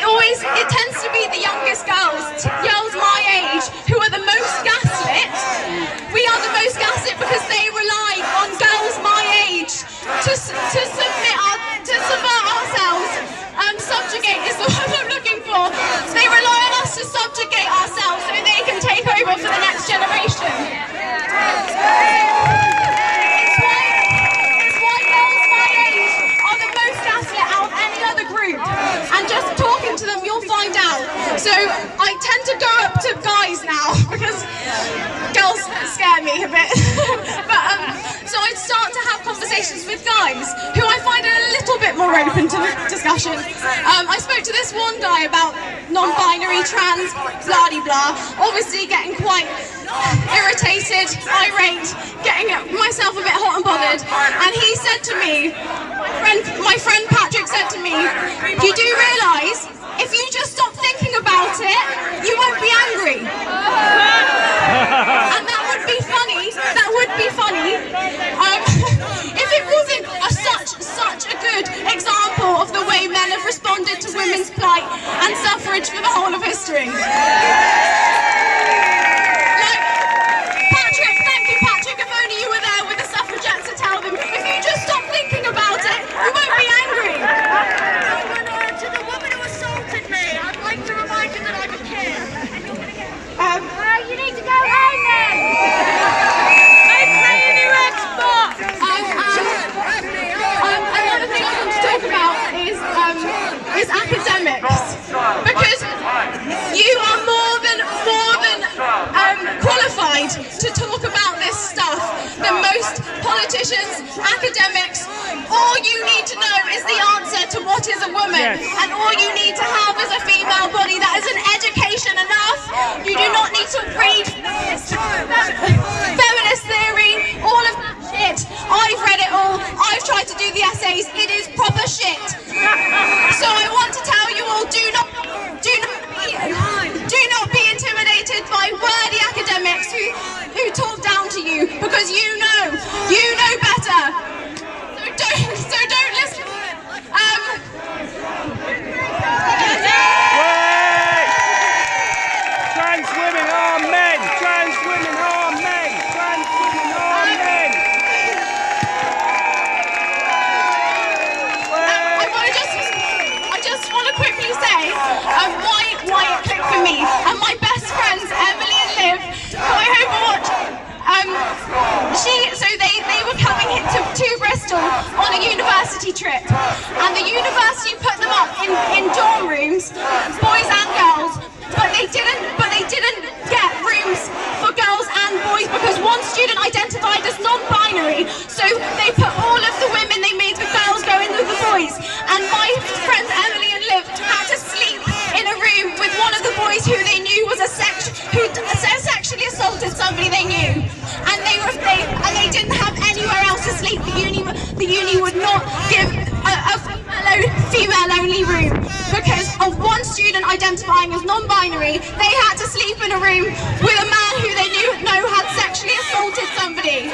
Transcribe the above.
it tends to be the youngest girls my age, who are the most gaslit. We are the most gaslit because they rely on girls my age to subvert ourselves. Subjugate is the word I'm looking for. They rely on us to subjugate ourselves so they can take over for the next generation. It's why girls my age are the most gaslit out of any other group. And just talking to them, you'll find out. So I tend to go up to guys now because girls scare me a bit. So I'd start to have conversations with guys who I find are a little bit more open to discussion. I spoke to this one guy about non-binary, trans, blah-de-blah, obviously getting quite irritated, irate, getting myself a bit hot and bothered, and he said to me, my friend Patrick said to me, you do realise if you just stop thinking about it, you won't be angry. And that would be funny. That would be funny. If it wasn't such a good example of the way men have responded to women's plight and suffrage for the whole of history. Like, Patrick, thank you, Patrick. If only you were there with the suffragettes to tell them, if you just stop thinking about it, you won't be angry. To the woman who assaulted me, I'd like to remind you that I'm a kid. You need to go home then. I'm playing your Xbox. Another thing I want to talk about is academics, because you are more than qualified to talk about this stuff than most politicians, academics. All you need to know is the answer to what is a woman, and all you need to have is a female body. That is an education enough. You do not need to read feminist theory, all of that shit. I've read it all. I've tried to do the essays. It is proper shit. So I want to tell you all, do not be intimidated by wordy academics who talk down to you, because you know better. So don't listen. Trans women are men. Trans women are men. Trans women are men. I just want to quickly say why it clicked for me. And my best friends, Emily and Liv, who I Overwatch, they were coming to Bristol on a university trip, and the university put them up in dorm rooms, boys and girls, but they didn't get rooms for girls and boys because one student identified as non-binary, so they put all of the women they made the girls go in with the boys, and my friends Emily and Liv had to sleep in a room with one of the boys who they knew was who sexually assaulted somebody they knew, and they didn't have anywhere else to sleep. The uni would not give a female-only room because of one student identifying as non-binary. They had to sleep in a room with a man who they knew had sexually assaulted somebody.